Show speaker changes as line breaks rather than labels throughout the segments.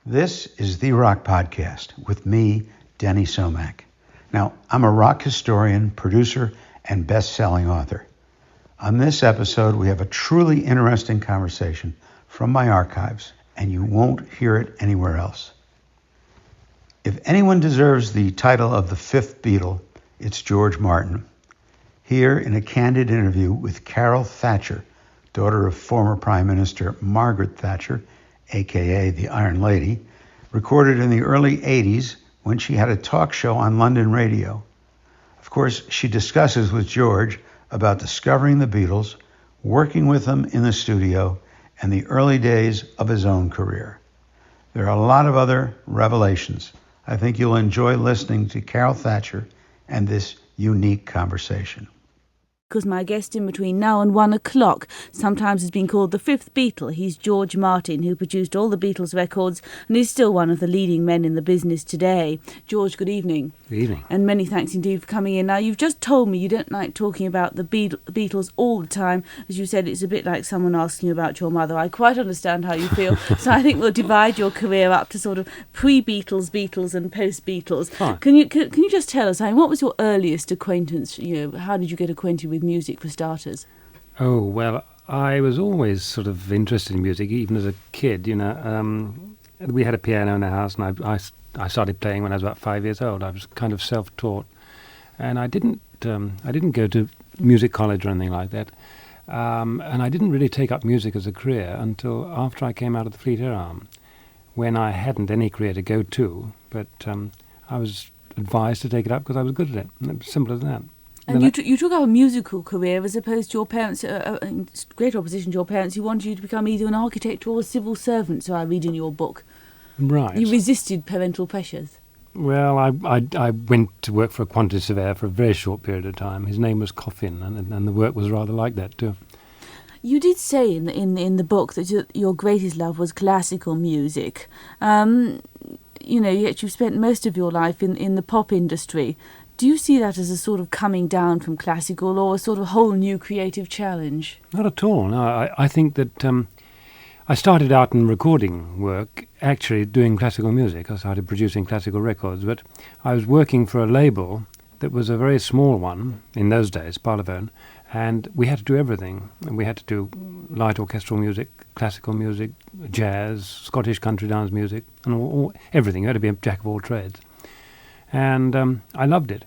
This is The Rock Podcast with me, Denny Somack. Now, I'm a rock historian, producer, and best-selling author. On this episode, we have a truly interesting conversation from my archives, and you won't hear it anywhere else. If anyone deserves the title of the Fifth Beatle, it's George Martin. Here, in a candid interview with Carol Thatcher, daughter of former Prime Minister Margaret Thatcher, aka the Iron Lady, recorded in the early 80s when she had a talk show on London radio. Of course, she discusses with George about discovering the Beatles, working with them in the studio, and the early days of his own career. There are a lot of other revelations. I think you'll enjoy listening to Carol Thatcher and this unique conversation.
Because my guest in between now and 1 o'clock sometimes has been called the Fifth Beatle. He's George Martin, who produced all the Beatles records and is still one of the leading men in the business today. George, good evening.
Good evening.
And many thanks indeed for coming in. Now, you've just told me you don't like talking about the Beatles all the time. As you said, it's a bit like someone asking you about your mother. I quite understand how you feel. So I think we'll divide your career up to sort of pre-Beatles, Beatles and post-Beatles.
Fine.
Can you just tell us, what was your earliest acquaintance? How did you get acquainted with music for starters?
Oh, well, I was always sort of interested in music, even as a kid, We had a piano in the house, and I started playing when I was about 5 years old. I was kind of self-taught, and I didn't go to music college or anything like that, and I didn't really take up music as a career until after I came out of the Fleet Air Arm, when I hadn't any career to go to, but I was advised to take it up because I was good at it. And it was simple as that.
And you took up a musical career as opposed to your parents, in great opposition to your parents, who wanted you to become either an architect or a civil servant, so I read in your book.
Right.
You resisted parental pressures.
Well, I went to work for a quantity surveyor for a very short period of time. His name was Coffin, and the work was rather like that too.
You did say in the book that your greatest love was classical music. Yet you've spent most of your life in the pop industry. Do you see that as a sort of coming down from classical or a sort of whole new creative challenge?
Not at all. No, I think that I started out in recording work, actually doing classical music. I started producing classical records, but I was working for a label that was a very small one in those days, Parlophone, and we had to do everything. And we had to do light orchestral music, classical music, jazz, Scottish country dance music, and everything. You had to be a jack of all trades. And I loved it.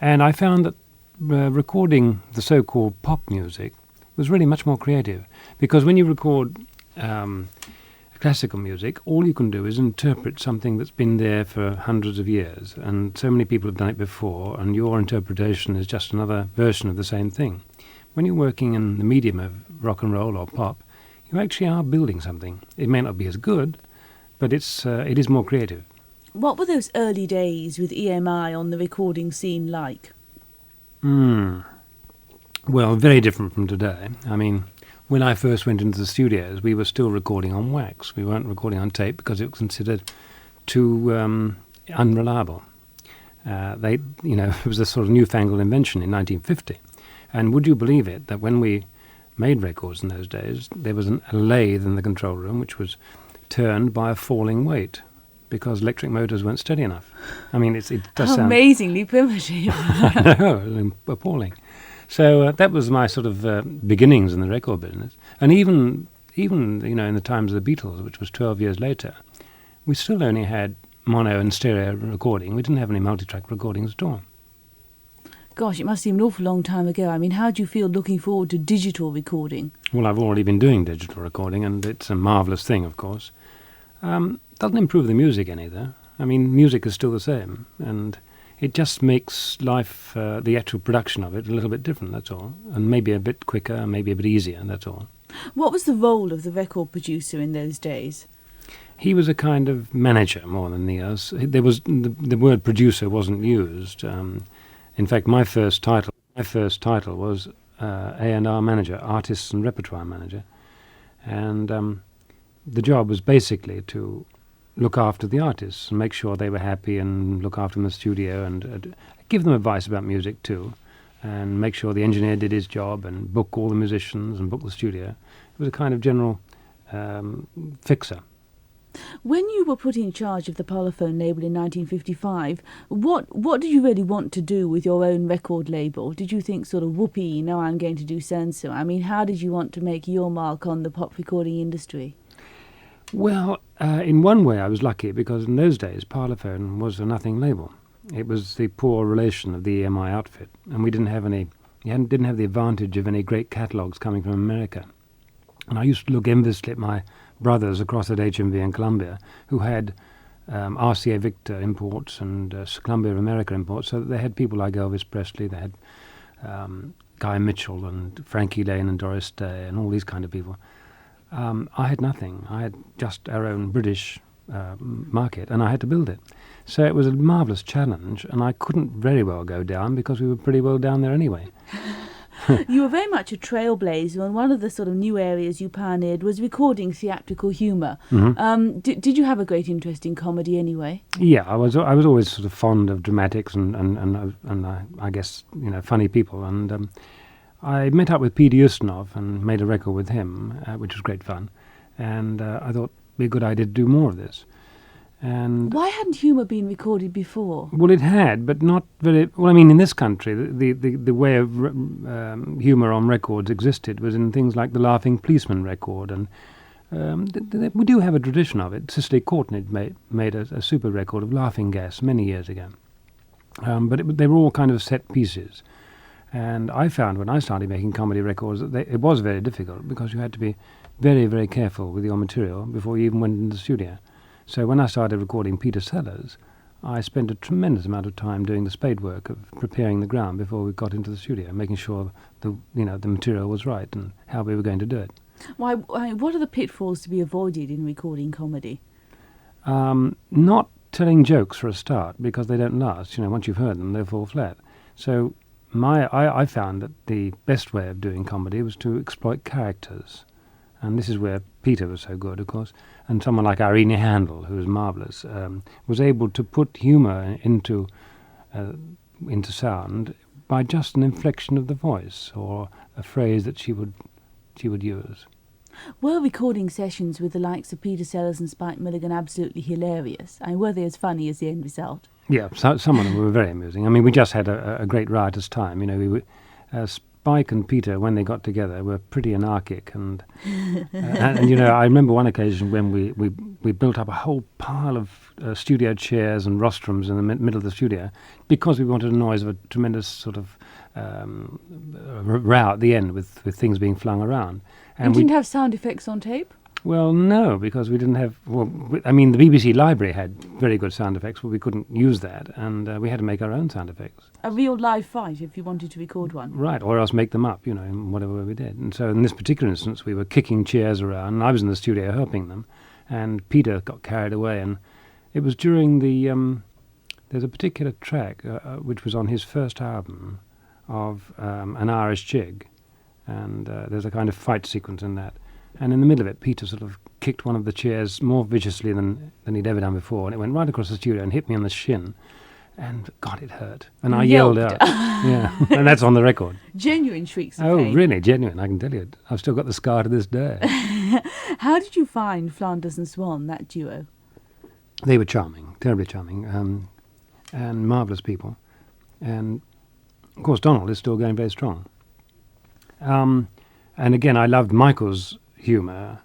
And I found that recording the so-called pop music was really much more creative. Because when you record classical music, all you can do is interpret something that's been there for hundreds of years. And so many people have done it before, and your interpretation is just another version of the same thing. When you're working in the medium of rock and roll or pop, you actually are building something. It may not be as good, but it is more creative.
What were those early days with EMI on the recording scene like?
Well, very different from today. I mean, when I first went into the studios, we were still recording on wax. We weren't recording on tape because it was considered too unreliable. It was a sort of newfangled invention in 1950. And would you believe it, that when we made records in those days, there was a lathe in the control room which was turned by a falling weight, because electric motors weren't steady enough. I mean, it does sound
amazingly primitive.
I know, it was appalling. So that was my sort of beginnings in the record business. And even in the times of the Beatles, which was 12 years later, we still only had mono and stereo recording. We didn't have any multi-track recordings at all.
Gosh, it must seem an awful long time ago. I mean, how do you feel looking forward to digital recording?
Well, I've already been doing digital recording, and it's a marvellous thing, of course. Doesn't improve the music any, though. I mean, music is still the same, and it just makes life, the actual production of it, a little bit different, that's all. And maybe a bit quicker, maybe a bit easier, that's all.
What was the role of the record producer in those days?
He was a kind of manager more than the word producer wasn't used. In fact, my first title was A&R manager, artists and repertoire manager. And the job was basically to look after the artists and make sure they were happy and look after them in the studio and give them advice about music too, and make sure the engineer did his job and book all the musicians and book the studio. It was a kind of general fixer.
When you were put in charge of the Parlophone label in 1955, what did you really want to do with your own record label? Did you think sort of, whoopee, now I'm going to do so-and-so? I mean, how did you want to make your mark on the pop recording industry?
Well, in one way I was lucky, because in those days Parlophone was a nothing label. It was the poor relation of the EMI outfit, and we didn't have the advantage of any great catalogues coming from America. And I used to look enviously at my brothers across at HMV and Columbia, who had RCA Victor imports and Columbia America imports, so that they had people like Elvis Presley, they had Guy Mitchell and Frankie Lane and Doris Day and all these kind of people. I had nothing. I had just our own British market, and I had to build it. So it was a marvellous challenge, and I couldn't very well go down because we were pretty well down there anyway.
You were very much a trailblazer, and one of the sort of new areas you pioneered was recording theatrical humour.
Mm-hmm.
Did you have a great interest in comedy anyway?
Yeah, I was always sort of fond of dramatics and I guess, funny people. And I met up with Peter Ustinov and made a record with him, which was great fun. And I thought it'd be a good idea to do more of this. And
why hadn't humour been recorded before?
Well, it had, but not very. Well, I mean, in this country, the way of humour on records existed was in things like the Laughing Policeman record, and we do have a tradition of it. Cicely Courtney made a super record of Laughing Gas many years ago, but they were all kind of set pieces. And I found when I started making comedy records that it was very difficult, because you had to be very, very careful with your material before you even went into the studio. So when I started recording Peter Sellers, I spent a tremendous amount of time doing the spade work of preparing the ground before we got into the studio, making sure the material was right and how we were going to do it.
What are the pitfalls to be avoided in recording comedy?
Not telling jokes for a start, because they don't last. Once you've heard them, they fall flat. So I found that the best way of doing comedy was to exploit characters. And this is where Peter was so good, of course. And someone like Irene Handel, who was marvellous, was able to put humour into sound by just an inflection of the voice or a phrase that she would use.
Were recording sessions with the likes of Peter Sellers and Spike Milligan absolutely hilarious? Were they as funny as the end result?
Yeah, some of them were very amusing. I mean, we just had a great riotous time. Spike and Peter, when they got together, were pretty anarchic, and I remember one occasion when we built up a whole pile of studio chairs and rostrums in the middle of the studio, because we wanted a noise of a tremendous sort of row at the end with things being flung around.
And you didn't have sound effects on tape?
Well, no, because we didn't have. Well, the BBC library had very good sound effects, but we couldn't use that, and we had to make our own sound effects.
A real live fight, if you wanted to record one.
Right, or else make them up, in whatever way we did. And so, in this particular instance, we were kicking chairs around, and I was in the studio helping them, and Peter got carried away, and it was during the. There's a particular track which was on his first album of An Irish Jig, and there's a kind of fight sequence in that. And in the middle of it, Peter sort of kicked one of the chairs more viciously than he'd ever done before, and it went right across the studio and hit me on the shin. And, God, it hurt. And I yelled out. Yeah, and that's on the record.
Genuine shrieks of
pain.
Oh,
really, genuine, I can tell you. I've still got the scar to this day.
How did you find Flanders and Swan, that duo?
They were charming, terribly charming, and marvellous people. And, of course, Donald is still going very strong. And, again, I loved Michael's humour.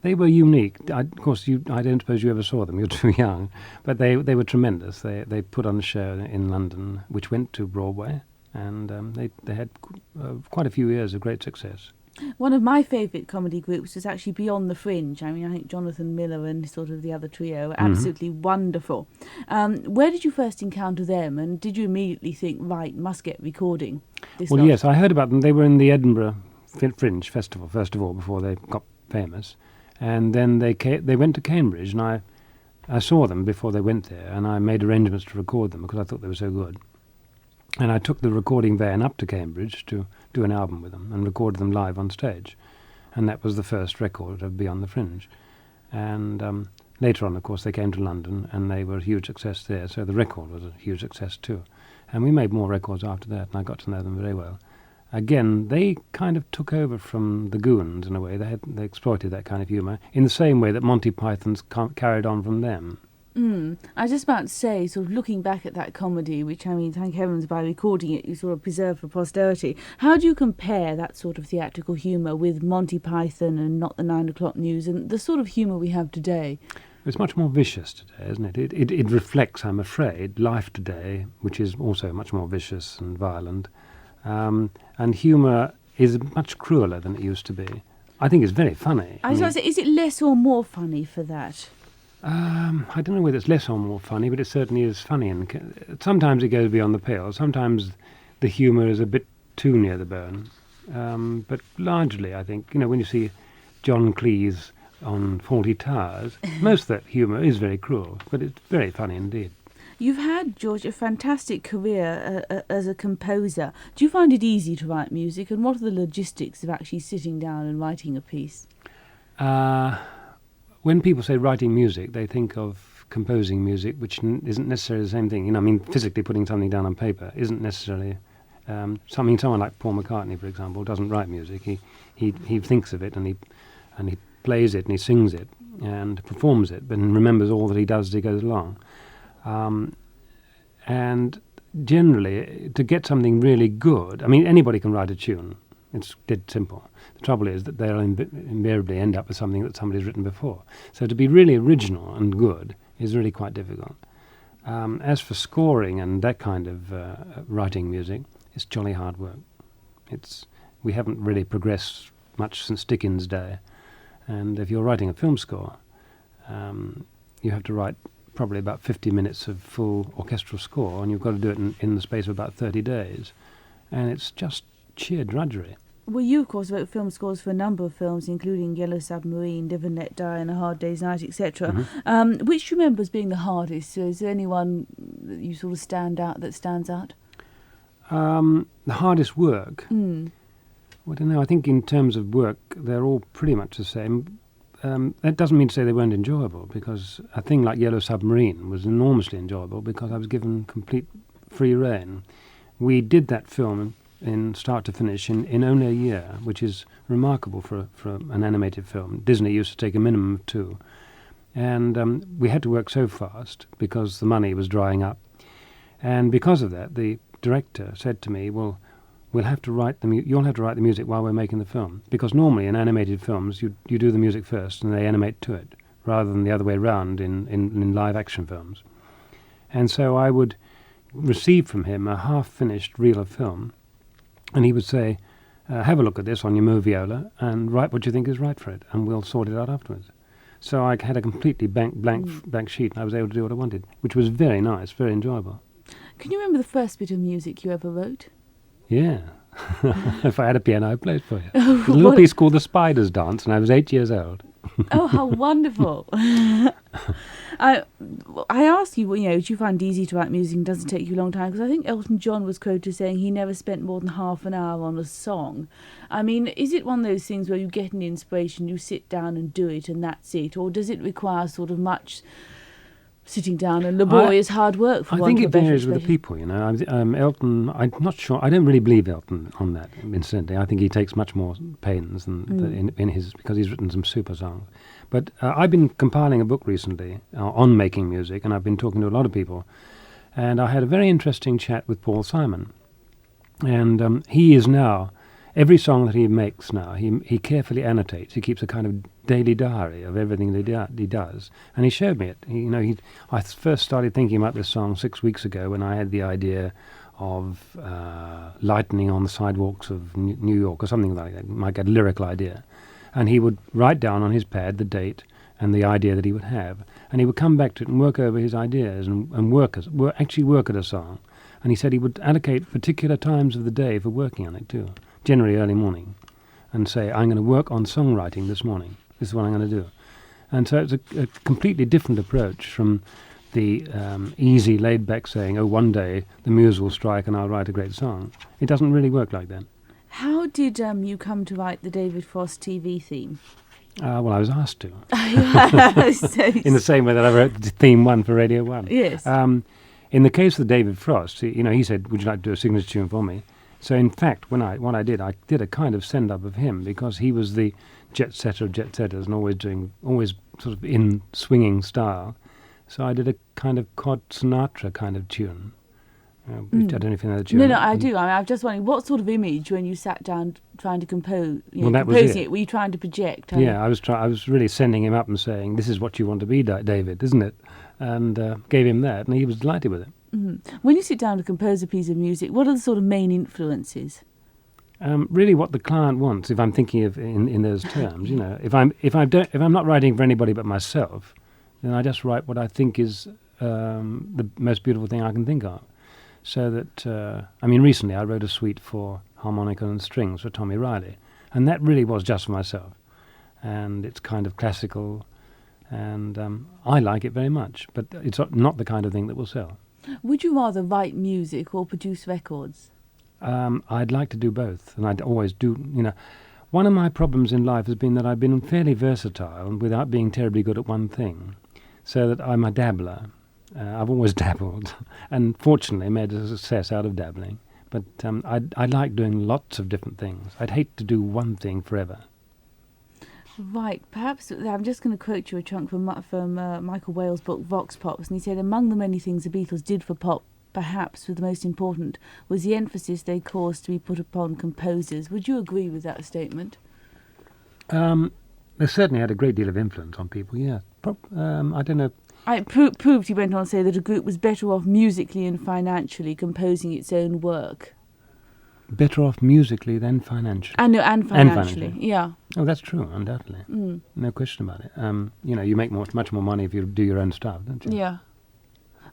They were unique. Of course, I don't suppose you ever saw them. You're too young. But they were tremendous. They put on a show in London, which went to Broadway, and they had quite a few years of great success.
One of my favourite comedy groups was actually Beyond the Fringe. I think Jonathan Miller and sort of the other trio were absolutely wonderful. Where did you first encounter them, and did you immediately think, right, must get recording this lot?
Yes, I heard about them. They were in the Edinburgh Fringe Festival, first of all, before they got famous. And then they went to Cambridge, and I saw them before they went there, and I made arrangements to record them because I thought they were so good. And I took the recording van up to Cambridge to do an album with them and recorded them live on stage. And that was the first record of Beyond the Fringe. And later on, of course, they came to London, and they were a huge success there, so the record was a huge success too. And we made more records after that, and I got to know them very well. again, they kind of took over from the Goons in a way. They exploited that kind of humour in the same way that Monty Python's carried on from them.
I was just about to say, sort of looking back at that comedy, which, I mean, thank heavens by recording it, you sort of preserve for posterity. How do you compare that sort of theatrical humour with Monty Python and Not the 9 O'Clock News and the sort of humour we have today?
It's much more vicious today, isn't it? It reflects, I'm afraid, life today, which is also much more vicious and violent. And humour is much crueler than it used to be. I think it's very funny.
I was going to say, is it less or more funny for that?
I don't know whether it's less or more funny, but it certainly is funny. And sometimes it goes beyond the pale. Sometimes the humour is a bit too near the bone. But largely, I think, when you see John Cleese on Fawlty Towers, most of that humour is very cruel, but it's very funny indeed.
You've had, George, a fantastic career as a composer. Do you find it easy to write music, and what are the logistics of actually sitting down and writing a piece?
When people say writing music, they think of composing music, which isn't necessarily the same thing. Physically putting something down on paper isn't necessarily someone like Paul McCartney, for example, doesn't write music. He thinks of it and he plays it and he sings it and performs it, but remembers all that he does as he goes along. And generally, to get something really good, anybody can write a tune. It's dead simple. The trouble is that they'll invariably end up with something that somebody's written before. So to be really original and good is really quite difficult. As for scoring and that kind of writing music, it's jolly hard work. We haven't really progressed much since Dickens' day. And if you're writing a film score, you have to write probably about 50 minutes of full orchestral score, and you've got to do it in the space of about 30 days. And it's just sheer drudgery.
Well, you, of course, wrote film scores for a number of films, including Yellow Submarine, Live and Let Die, and A Hard Day's Night, etc. Mm-hmm. Which do you remember as being the hardest? So is there anyone that you sort of stands out?
The hardest work? Well, I don't know. I think in terms of work, they're all pretty much the same. That doesn't mean to say they weren't enjoyable, because a thing like Yellow Submarine was enormously enjoyable because I was given complete free rein. We did that film in start to finish in only a year, which is remarkable for an animated film. Disney used to take a minimum of 2. And we had to work so fast because the money was drying up. And because of that, the director said to me, well, you'll have to write the music while we're making the film. Because normally in animated films, you do the music first and they animate to it, rather than the other way around in live action films. And so I would receive from him a half-finished reel of film, and he would say, have a look at this on your moviola and write what you think is right for it, and we'll sort it out afterwards. So I had a completely blank sheet, and I was able to do what I wanted, which was very nice, very enjoyable.
Can you remember the first bit of music you ever wrote?
Yeah. If I had a piano, I'd play it for you. A little piece called The Spider's Dance, and I was 8 years old.
Oh, how wonderful. I asked you, do you find it easy to write music and doesn't take you a long time? Because I think Elton John was quoted saying he never spent more than half an hour on a song. Is it one of those things where you get an inspiration, you sit down and do it, and that's it? Or does it require sort of much sitting down and laborious hard work for one? I
think it varies with the people, Elton, I'm not sure. I don't really believe Elton on that, incidentally. I think he takes much more pains than in his, because he's written some super songs. But I've been compiling a book recently on making music, and I've been talking to a lot of people. And I had a very interesting chat with Paul Simon. And he is now, every song that he makes now, he carefully annotates. He keeps a kind of daily diary of everything that he does. And he showed me it. I first started thinking about this song 6 weeks ago when I had the idea of lightning on the sidewalks of New York or something like that, like a lyrical idea. And he would write down on his pad the date and the idea that he would have. And he would come back to it and work over his ideas and actually work at a song. And he said he would allocate particular times of the day for working on it too, generally early morning, and say, I'm going to work on songwriting this morning. This is what I'm going to do. And so it's a completely different approach from the easy, laid-back saying, oh, one day the muse will strike and I'll write a great song. It doesn't really work like that.
How did you come to write the David Frost TV theme?
Well, I was asked to. In the same way that I wrote the theme 1 for Radio 1.
Yes.
In the case of David Frost, he said, would you like to do a signature tune for me? So in fact, what I did a kind of send-up of him, because he was the jet-setter of jet-setters and always sort of in swinging style. So I did a kind of Cod Sinatra kind of tune. I don't know if you know the tune.
No, I do. I'm just wondering, what sort of image when you sat down trying to compose?
That was
composing
it.
Were you trying to project?
Yeah, I was really sending him up and saying, "This is what you want to be, David, isn't it?" And gave him that, and he was delighted with it.
Mm-hmm. When you sit down to compose a piece of music, what are the sort of main influences?
Really, what the client wants. If I'm thinking of in those terms, if I'm not writing for anybody but myself, then I just write what I think is the most beautiful thing I can think of. So that, recently I wrote a suite for harmonica and strings for Tommy Riley, and that really was just for myself. And it's kind of classical, and I like it very much, but it's not the kind of thing that will sell.
Would you rather write music or produce records?
I'd like to do both, and I'd always do, One of my problems in life has been that I've been fairly versatile without being terribly good at one thing, so that I'm a dabbler. I've always dabbled, and fortunately made a success out of dabbling. But I like doing lots of different things. I'd hate to do one thing forever.
Right, perhaps I'm just going to quote you a chunk from Michael Whale's book Vox Pops, and he said, among the many things the Beatles did for pop, perhaps the most important was the emphasis they caused to be put upon composers. Would you agree with that statement?
They certainly had a great deal of influence on people, yeah. I don't know.
It proved, he went on to say, that a group was better off musically and financially composing its own work.
Better off musically than financially.
And financially, yeah.
Oh, that's true, undoubtedly. No question about it. You make much more money if you do your own stuff, don't you?
Yeah.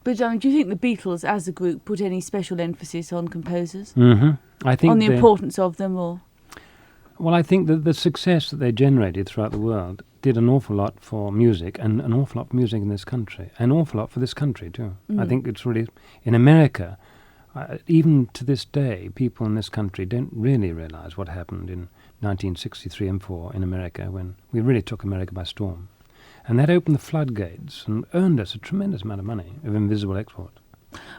But do you think the Beatles, as a group, put any special emphasis on composers?
Mm-hmm. I think
on the importance of them, or?
Well, I think that the success that they generated throughout the world did an awful lot for music, and an awful lot for music in this country, an awful lot for this country too. I think it's really, in America, even to this day, people in this country don't really realise what happened in 1963 and 4 in America, when we really took America by storm. And that opened the floodgates and earned us a tremendous amount of money of invisible export.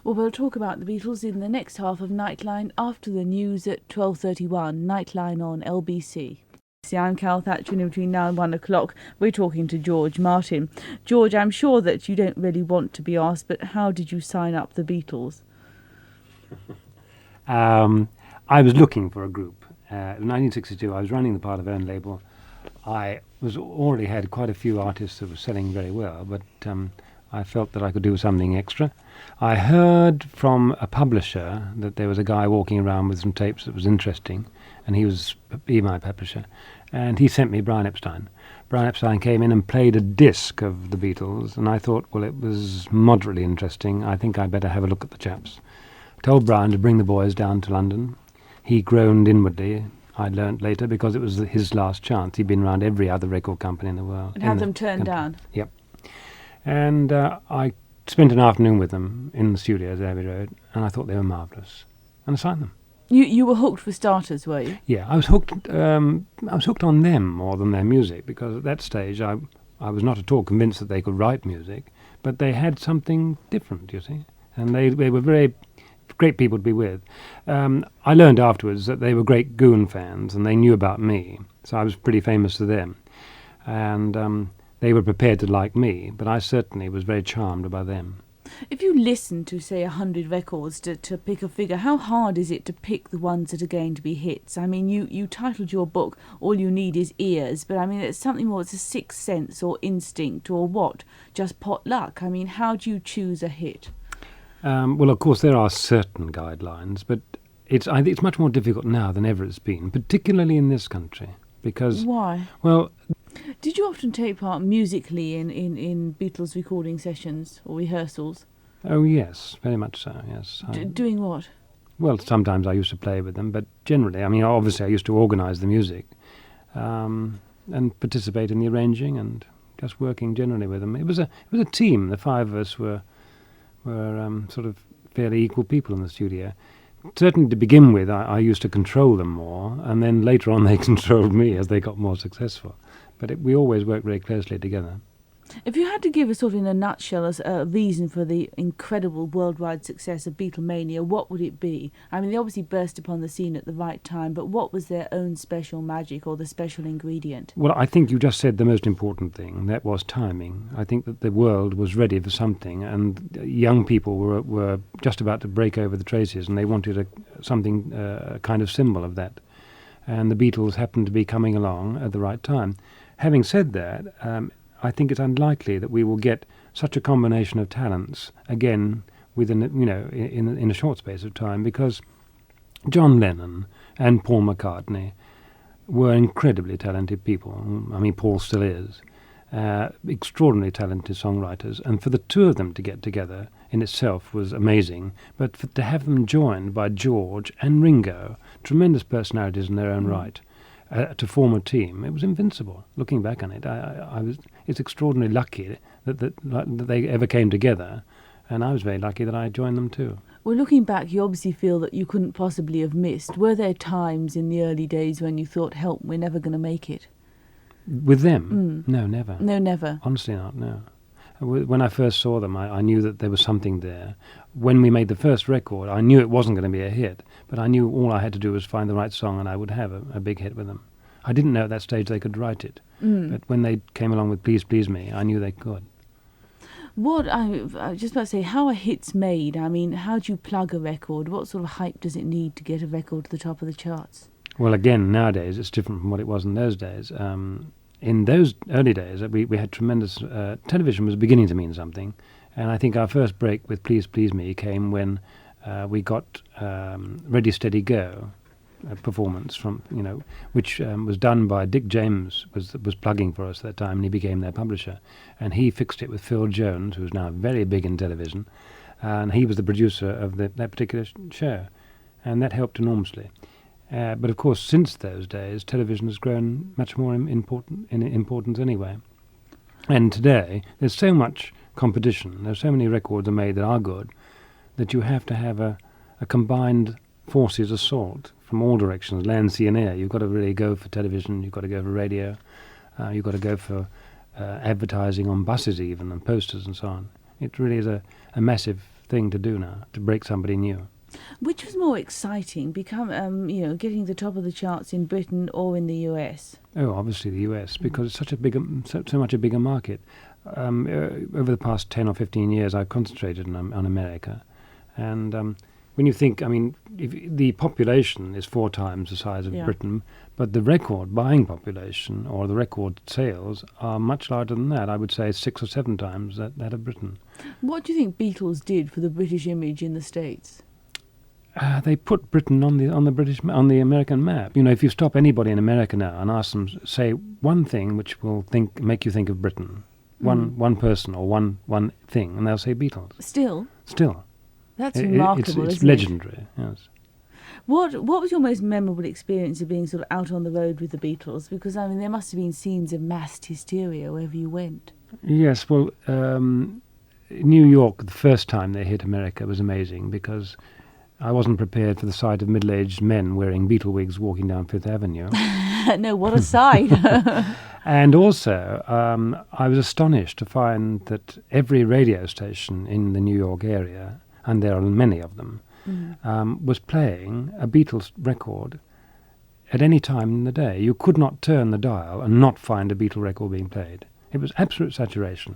Well, we'll talk about the Beatles in the next half of Nightline after the news at 12:31. Nightline on LBC. See, I'm Carol Thatcher, and in between now and 1 o'clock, we're talking to George Martin. George, I'm sure that you don't really want to be asked, but how did you sign up the Beatles?
I was looking for a group. In 1962, I was running the part of own label. I already had quite a few artists that were selling very well, but I felt that I could do something extra. I heard from a publisher that there was a guy walking around with some tapes that was interesting, and he was my publisher, and he sent me Brian Epstein. Brian Epstein came in and played a disc of the Beatles, and I thought, well, it was moderately interesting. I think I'd better have a look at the chaps. I told Brian to bring the boys down to London. He groaned inwardly, I learnt later, because it was his last chance. He'd been around every other record company in the world.
And had them turned down?
Yep. And I spent an afternoon with them in the studios at Abbey Road, and I thought they were marvellous. And I signed them.
You were hooked for starters, were you?
Yeah, I was hooked. I was hooked on them more than their music, because at that stage I was not at all convinced that they could write music, but they had something different, you see. And they were very great people to be with. I learned afterwards that they were great Goon fans, and they knew about me, so I was pretty famous to them. And they were prepared to like me, but I certainly was very charmed by them.
If you listen to, say, 100 records to pick a figure, how hard is it to pick the ones that are going to be hits? I mean, you titled your book, All You Need Is Ears, but I mean, it's something more, it's a sixth sense or instinct or what? Just pot luck? I mean, how do you choose a hit?
Well, of course, there are certain guidelines, but I think it's much more difficult now than ever it's been, particularly in this country. Because
why?
Well,
did you often take part musically in Beatles recording sessions or rehearsals?
Oh yes, very much so. Yes.
Doing what?
Well, sometimes I used to play with them, but generally, I mean, obviously, I used to organise the music and participate in the arranging and just working generally with them. It was a team. The five of us were sort of fairly equal people in the studio. Certainly to begin with, I used to control them more, and then later on they controlled me as they got more successful. But we always worked very closely together.
If you had to give a sort of in a nutshell a reason for the incredible worldwide success of Beatlemania, what would it be? I mean, they obviously burst upon the scene at the right time, but what was their own special magic or the special ingredient?
Well, I think you just said the most important thing. That was timing. I think that the world was ready for something, and young people were just about to break over the traces, and they wanted a kind of symbol of that. And the Beatles happened to be coming along at the right time. Having said that, I think it's unlikely that we will get such a combination of talents again within, in a short space of time, because John Lennon and Paul McCartney were incredibly talented people. I mean, Paul still is. Extraordinarily talented songwriters, and for the two of them to get together in itself was amazing. But to have them joined by George and Ringo, tremendous personalities in their own right, to form a team, it was invincible. Looking back on it, it's extraordinarily lucky that they ever came together, and I was very lucky that I joined them too.
Well, looking back, you obviously feel that you couldn't possibly have missed. Were there times in the early days when you thought, help, we're never going to make it?
With them? No, never.
No, never.
Honestly not, no. When I first saw them, I knew that there was something there. When we made the first record, I knew it wasn't going to be a hit, but I knew all I had to do was find the right song and I would have a big hit with them. I didn't know at that stage they could write it, but when they came along with Please Please Me, I knew they could.
What I was just about to say, how are hits made? I mean, how do you plug a record? What sort of hype does it need to get a record to the top of the charts?
Well, again, nowadays it's different from what it was in those days. In those early days, we had tremendous... television was beginning to mean something, and I think our first break with Please Please Me came when we got Ready Steady Go performance from, which was done by Dick James, was plugging for us at that time, and he became their publisher. And he fixed it with Phil Jones, who's now very big in television, and he was the producer of that particular show, and that helped enormously. But of course, since those days, television has grown much more in importance anyway. And today, there's so much competition, there's so many records are made that are good, that you have to have a combined forces assault from all directions, land, sea and air. You've got to really go for television, you've got to go for radio, you've got to go for advertising on buses even, and posters and so on. It really is a massive thing to do now, to break somebody new.
Which was more exciting, getting the top of the charts in Britain or in the US?
Oh, obviously the US, because it's such a bigger, so much a bigger market. Over the past 10 or 15 years, I've concentrated on America, and when you think, if the population is 4 times the size of Britain, but the record buying population or the record sales are much larger than that. I would say 6 or 7 times that of Britain. What
do you think Beatles did for the British image in the States?
They put Britain on the American map. If you stop anybody in America now and ask them, say one thing which will make you think of Britain, one person or one thing, and they'll say Beatles.
Still. That's remarkable,
it's legendary, yes.
What was your most memorable experience of being sort of out on the road with the Beatles? Because, there must have been scenes of mass hysteria wherever you went.
Yes, well, New York, the first time they hit America, was amazing because I wasn't prepared for the sight of middle-aged men wearing Beatle wigs walking down Fifth Avenue.
No, what a sight.
And also, I was astonished to find that every radio station in the New York area, and there are many of them, was playing a Beatles record at any time in the day. You could not turn the dial and not find a Beatle record being played. It was absolute saturation.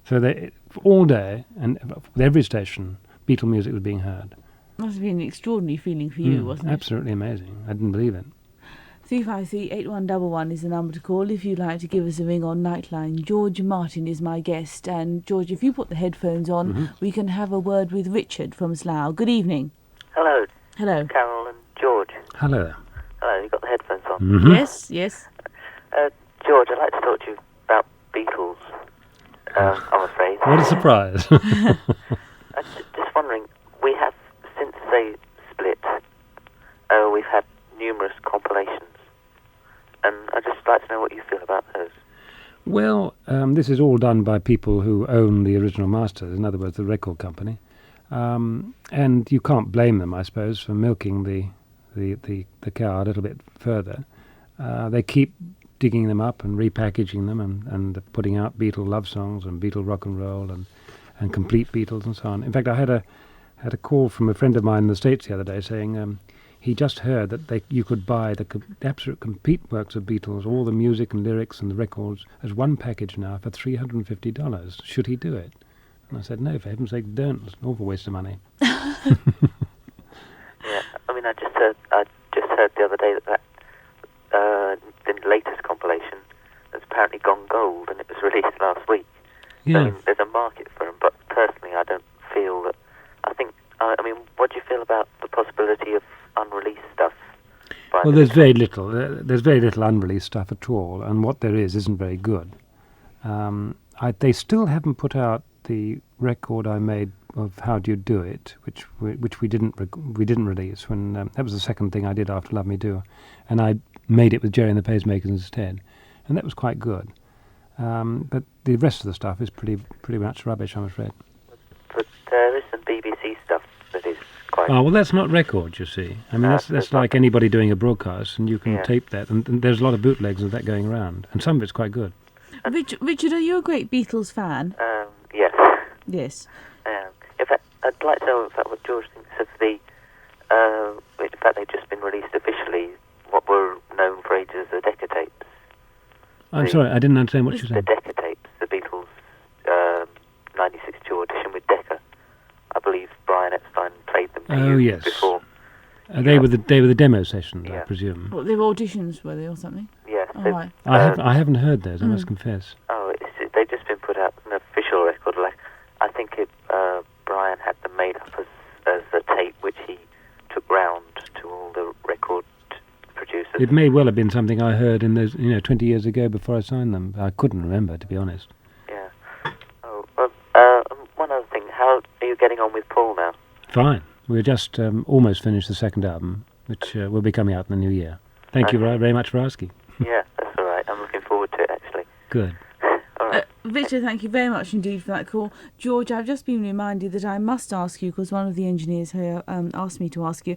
So all day, and with every station, Beatle music was being heard.
Must have been an extraordinary feeling for you, wasn't it?
Absolutely amazing. I didn't believe it.
353-8111 is the number to call if you'd like to give us a ring on Nightline. George Martin is my guest, and George, if you put the headphones on, we can have a word with Richard from Slough. Good evening.
Hello.
Hello.
Carol and George.
Hello.
Hello, you've got the headphones on.
Yes.
George, I'd like to talk to you about Beatles, I'm afraid.
What a surprise.
I'm just wondering, we have, since they split, we've had numerous compilations, and I'd just like to know what you feel about those.
Well, this is all done by people who own the original masters, in other words, the record company. And you can't blame them, I suppose, for milking the cow a little bit further. They keep digging them up and repackaging them and putting out Beatle love songs and Beatle rock and roll and complete Beatles and so on. In fact, I had a call from a friend of mine in the States the other day saying he just heard that you could buy the absolute complete works of Beatles, all the music and lyrics and the records, as one package now for $350. Should he do it? And I said, no, for heaven's sake, don't. It's an awful waste of money.
Yeah, I mean, I just heard the other day that the latest compilation has apparently gone gold, and it was released last week.
Yeah.
So, I mean, there's a market for them, but personally, I don't feel that. I mean, what do you feel about the possibility of unreleased stuff?
Well, there's very little. There's very little unreleased stuff at all, and what there is isn't very good. They still haven't put out the record I made of How Do You Do It, which we didn't release. When that was the second thing I did after Love Me Do, and I made it with Jerry and the Pacemakers instead, and that was quite good. But the rest of the stuff is pretty much rubbish, I'm afraid.
But there is some BBC stuff that is quite...
Oh, well, that's not record, you see. I mean, that's like anybody doing a broadcast, and you can tape that, and there's a lot of bootlegs of that going around, and some of it's quite good.
Richard, are you a great Beatles fan?
Yes.
Yes.
In fact, I'd like to know what George thinks of the... in fact, they've just been released officially, what were known for ages as the Decca tapes.
I'm sorry, I didn't understand what you said.
The Decca tapes, the Beatles' 1962 audition with Decca. I believe Brian Epstein played them to you before.
They were the demo sessions, I presume.
What, they were auditions, were they, or something?
Yes.
Oh, right.
I haven't heard those, I must confess.
Oh, they've just been put out an official record. Like, I think Brian had them made up as a tape which he took round to all the record producers. It may well have been something I heard in those, 20 years ago before I signed them. I couldn't remember, to be honest. Yeah. Oh, well, one other thing. How are you getting on with Paul now?
Fine. We're just almost finished the second album, which will be coming out in the new year. Thank you very much for asking.
Yeah, that's all right. I'm looking forward to it, actually.
Good.
All right.
Richard, thank you very much indeed for that call. George, I've just been reminded that I must ask you, because one of the engineers here asked me to ask you,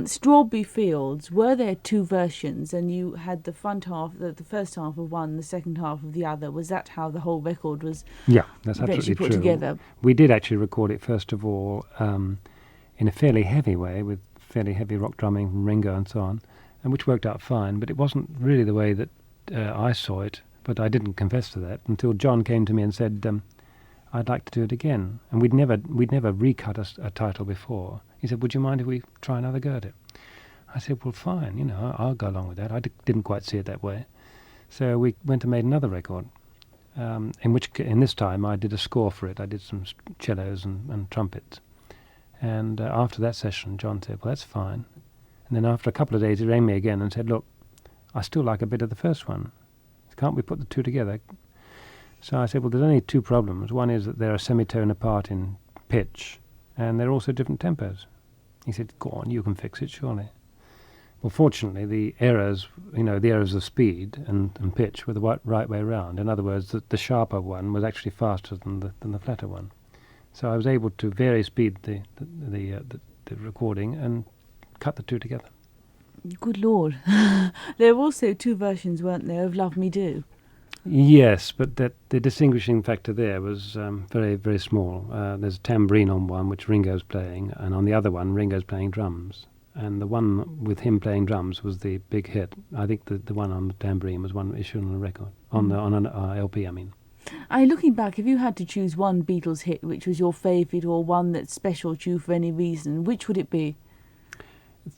Strawberry Fields, were there two versions, and you had the front half, the first half of one, the second half of the other? Was that how the whole record was
that's absolutely
put
true.
together?
We did actually record it, first of all, in a fairly heavy way, with fairly heavy rock drumming from Ringo and so on, and which worked out fine, but it wasn't really the way that I saw it. But I didn't confess to that until John came to me and said, I'd like to do it again. And we'd never recut a title before. He said, would you mind if we try another go at it? I said, well, fine, I'll go along with that. I didn't quite see it that way. So we went and made another record, in this time I did a score for it. I did some cellos and trumpets. And after that session, John said, well, that's fine. And then after a couple of days, he rang me again and said, look, I still like a bit of the first one. Can't we put the two together? So I said, well, there's only two problems. One is that they're a semitone apart in pitch, and they're also different tempos. He said, go on, you can fix it, surely. Well, fortunately, the errors of speed and pitch were the right way around. In other words, the sharper one was actually faster than the flatter one. So I was able to vary speed the recording and cut the two together.
Good Lord. There were also two versions, weren't there, of Love Me Do?
Yes, but the distinguishing factor there was very, very small. There's a tambourine on one, which Ringo's playing, and on the other one, Ringo's playing drums. And the one with him playing drums was the big hit. I think the one on the tambourine was one issued on a record, on an LP, I mean.
Looking back, if you had to choose one Beatles hit which was your favourite, or one that's special to you for any reason, which would it be?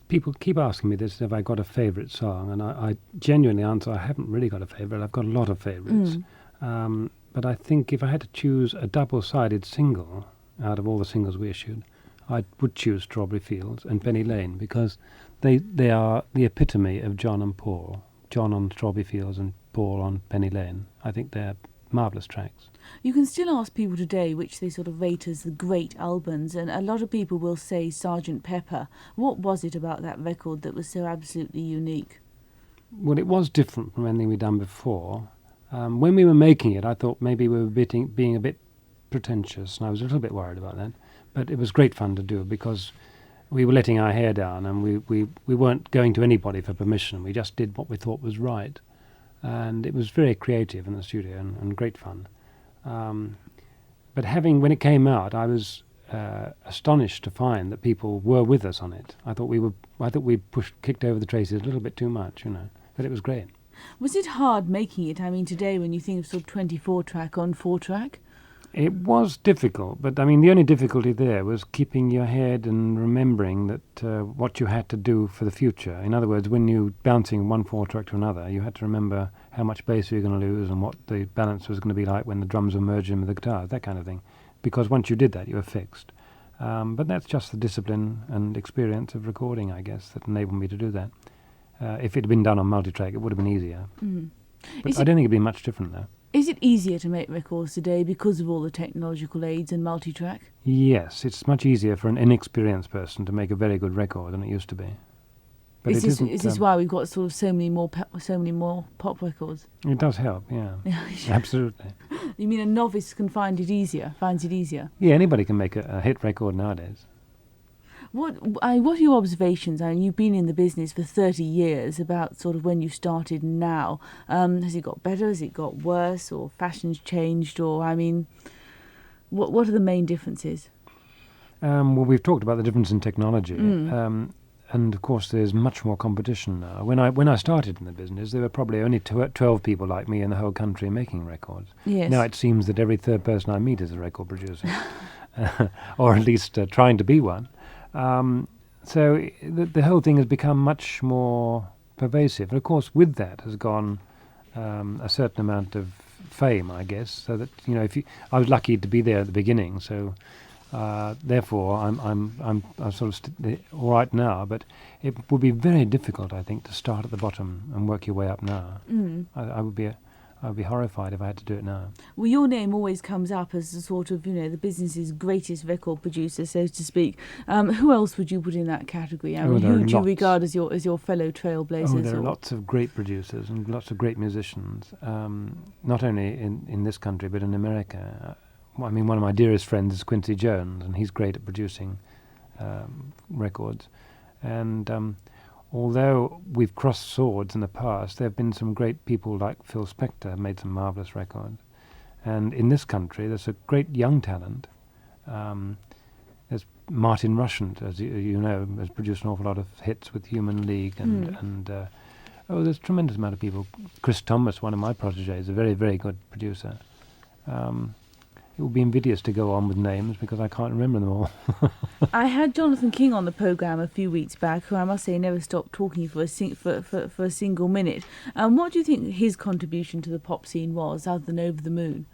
People keep asking me this, if I got a favourite song, and I genuinely answer, I haven't really got a favourite. I've got a lot of favourites. But I think if I had to choose a double-sided single out of all the singles we issued, I would choose Strawberry Fields and Penny Lane, because they are the epitome of John and Paul. John on Strawberry Fields and Paul on Penny Lane. I think they're marvellous tracks.
You can still ask people today which they sort of rate as the great albums, and a lot of people will say Sgt. Pepper. What was it about that record that was so absolutely unique?
Well, it was different from anything we'd done before. When we were making it, I thought maybe we were being a bit pretentious, and I was a little bit worried about that. But it was great fun to do, because we were letting our hair down, and we weren't going to anybody for permission. We just did what we thought was right. and it was very creative in the studio and great fun. But when it came out, I was astonished to find that people were with us on it. I thought we kicked over the traces a little bit too much, but it was great.
Was it hard making it? I mean, today when you think of sort of 24-track on 4-track?
It was difficult, but the only difficulty there was keeping your head and remembering that what you had to do for the future. In other words, when you bouncing one 4-track to another, you had to remember how much bass you were going to lose and what the balance was going to be like when the drums were merged in with the guitars, that kind of thing. Because once you did that, you were fixed. But that's just the discipline and experience of recording, I guess, that enabled me to do that. If it had been done on multitrack, it would have been easier.
Mm.
But I don't think it'd be much different, though.
Is it easier to make records today because of all the technological aids and multitrack?
Yes, it's much easier for an inexperienced person to make a very good record than it used to be. But
is this why we've got sort of so many more pop records?
It does help, yeah. Absolutely.
You mean a novice finds it easier?
Yeah, anybody can make a hit record nowadays.
What are your observations? I mean, you've been in the business for 30 years, about sort of when you started and now. Has it got better? Has it got worse? Or fashion's changed? Or, I mean, what are the main differences?
Well, we've talked about the difference in technology. And, of course, there's much more competition now. When I started in the business, there were probably only 12 people like me in the whole country making records.
Yes.
Now it seems that every third person I meet is a record producer, or at least trying to be one. So the whole thing has become much more pervasive. And of course, with that has gone a certain amount of fame, I guess. So that I was lucky to be there at the beginning. So therefore, I'm sort of all right now. But it would be very difficult, I think, to start at the bottom and work your way up now. I would be horrified if I had to do it now.
Well, your name always comes up as the sort of, the business's greatest record producer, so to speak. Who else would you put in that category? I mean, who do you regard as your fellow trailblazers?
There are lots of great producers and lots of great musicians, not only in this country but in America. I mean, one of my dearest friends is Quincy Jones, and he's great at producing records. And although we've crossed swords in the past, there have been some great people like Phil Spector who made some marvellous records. And in this country, there's a great young talent. There's Martin Rushent, as you know, has produced an awful lot of hits with Human League. And there's a tremendous amount of people. Chris Thomas, one of my protégés, is a very, very good producer. It would be invidious to go on with names because I can't remember them all.
I had Jonathan King on the programme a few weeks back, who I must say never stopped talking for a single minute. What do you think his contribution to the pop scene was, other than Over the Moon?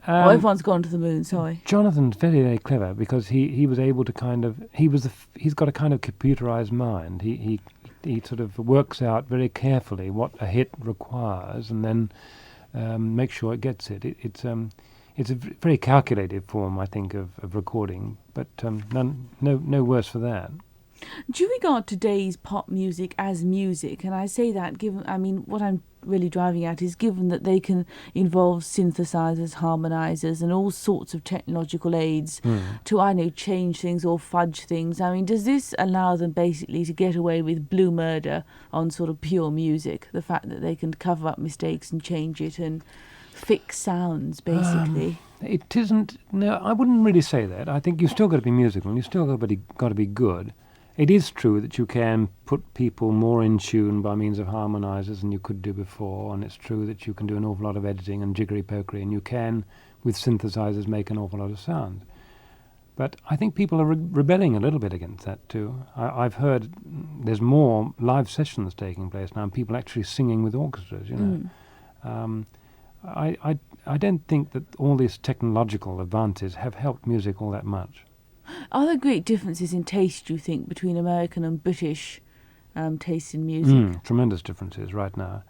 Everyone's gone to the moon, sorry.
Jonathan's very, very clever because he was able to he's got a kind of computerized mind. He sort of works out very carefully what a hit requires and then makes sure it gets it. It's a very calculated form, I think, of recording, but no worse for that.
Do you regard today's pop music as music? And I say that what I'm really driving at is given that they can involve synthesizers, harmonizers, and all sorts of technological aids to, change things or fudge things. I mean, does this allow them basically to get away with blue murder on sort of pure music? The fact that they can cover up mistakes and change it and fix sounds, basically.
It isn't. No, I wouldn't really say that. I think you've still got to be musical and you've still got to be good. It is true that you can put people more in tune by means of harmonizers than you could do before, and it's true that you can do an awful lot of editing and jiggery-pokery, and you can, with synthesizers, make an awful lot of sound. But I think people are rebelling a little bit against that too. I've heard there's more live sessions taking place now, and people actually singing with orchestras, I don't think that all these technological advances have helped music all that much.
Are there great differences in taste, do you think, between American and British taste in music?
Tremendous differences right now.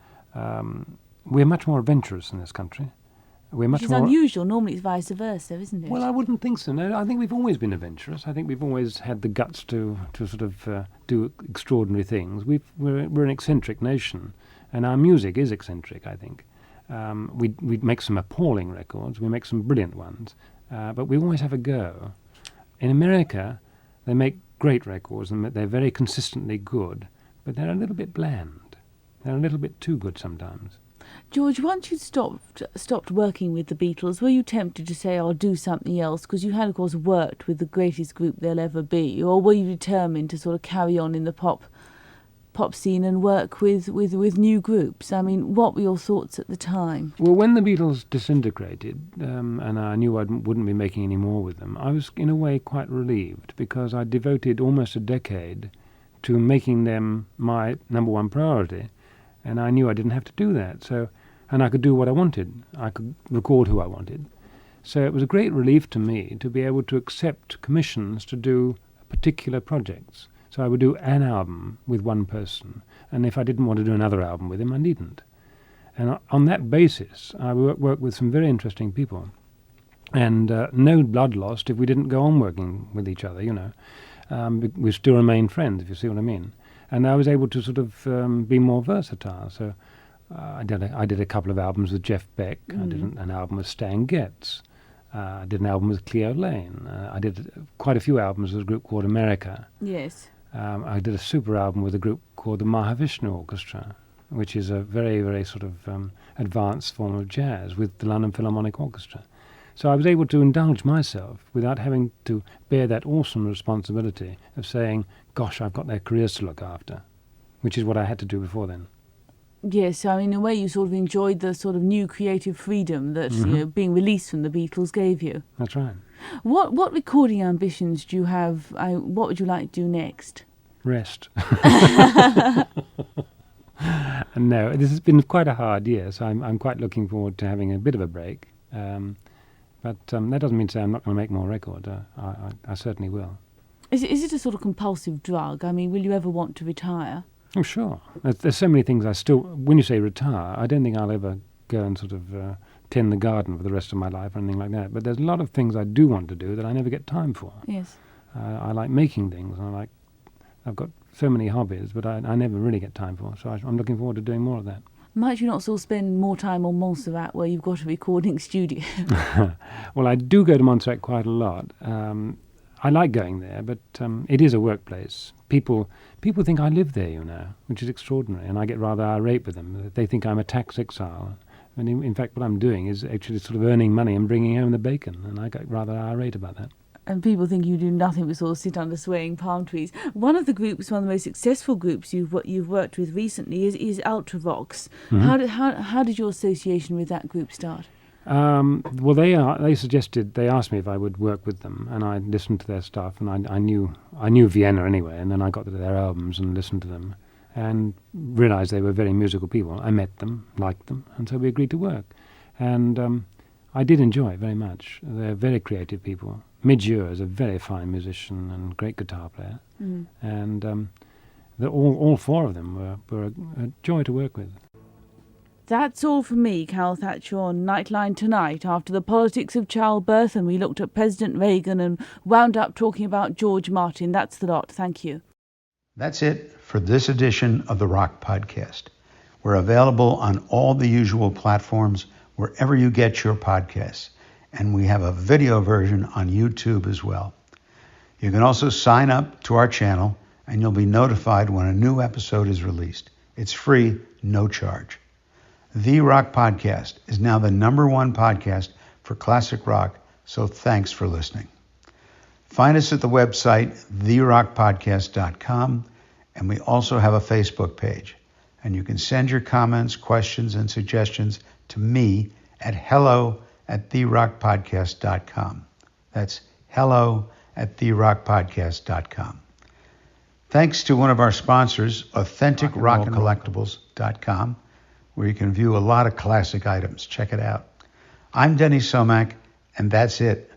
We're much more adventurous in this country.
Which is unusual. Normally it's vice versa, isn't it?
Well, I wouldn't think so. No, I think we've always been adventurous. I think we've always had the guts to sort of do extraordinary things. We're an eccentric nation, and our music is eccentric, I think. We make some appalling records. We make some brilliant ones. But we always have a go. In America, they make great records, and they're very consistently good, but they're a little bit bland. They're a little bit too good sometimes.
George, once you stopped working with the Beatles, were you tempted to say, I'll do something else? Because you had, of course, worked with the greatest group there'll ever be. Or were you determined to sort of carry on in the pop scene and work with new groups? I mean, what were your thoughts at the time?
Well, when the Beatles disintegrated, and I knew I wouldn't be making any more with them, I was in a way quite relieved, because I devoted almost a decade to making them my number one priority, and I knew I didn't have to do that. And I could do what I wanted. I could record who I wanted. So it was a great relief to me to be able to accept commissions to do particular projects. So I would do an album with one person, and if I didn't want to do another album with him, I needn't. And on that basis, I worked with some very interesting people. And no blood lost if we didn't go on working with each other, you know. We still remain friends, if you see what I mean. And I was able to sort of be more versatile. So I did a couple of albums with Jeff Beck. I did an album with Stan Getz. I did an album with Cleo Lane. I did quite a few albums with a group called America.
Yes.
I did a super album with a group called the Mahavishnu Orchestra, which is a very, very sort of advanced form of jazz with the London Philharmonic Orchestra. So I was able to indulge myself without having to bear that awesome responsibility of saying, gosh, I've got their careers to look after, which is what I had to do before then.
Yes, I mean, in a way you sort of enjoyed the sort of new creative freedom that you know, being released from the Beatles gave you.
That's right.
What recording ambitions do you have? What would you like to do next?
Rest. No, this has been quite a hard year, so I'm quite looking forward to having a bit of a break. But that doesn't mean to say I'm not going to make more records. I certainly will.
Is it a sort of compulsive drug? I mean, will you ever want to retire?
Oh, sure. There's so many things I still... When you say retire, I don't think I'll ever go and sort of tend the garden for the rest of my life or anything like that. But there's a lot of things I do want to do that I never get time for.
Yes.
I like making things. I've got so many hobbies, but I never really get time for. So I'm looking forward to doing more of that.
Might you not sort of spend more time on Montserrat, where you've got a recording studio?
Well, I do go to Montserrat quite a lot. I like going there, but it is a workplace. People think I live there, you know, which is extraordinary, and I get rather irate with them. They think I'm a tax exile. And in fact, what I'm doing is actually sort of earning money and bringing home the bacon, and I get rather irate about that.
And people think you do nothing but sort of sit under swaying palm trees. One of the most successful groups you've worked with recently is Ultravox. Mm-hmm. How did your association with that group start?
Well, they asked me if I would work with them, and I listened to their stuff, and I knew Vienna anyway, and then I got to their albums and listened to them, and realised they were very musical people. I met them, liked them, and so we agreed to work. And I did enjoy it very much. They're very creative people. Midge is a very fine musician and great guitar player, and all four of them were a joy to work with.
That's all from me, Carol Thatcher, on Nightline tonight. After the politics of childbirth, and we looked at President Reagan and wound up talking about George Martin. That's the lot. Thank you.
That's it for this edition of the Rock Podcast. We're available on all the usual platforms wherever you get your podcasts, and we have a video version on YouTube as well. You can also sign up to our channel, and you'll be notified when a new episode is released. It's free, no charge. The Rock Podcast is now the #1 podcast for classic rock, so thanks for listening. Find us at the website, therockpodcast.com, and we also have a Facebook page. And you can send your comments, questions, and suggestions to me at hello@therockpodcast.com. That's hello@therockpodcast.com. Thanks to one of our sponsors, AuthenticRockAndRollCollectibles.com, where you can view a lot of classic items. Check it out. I'm Denny Somack, and that's it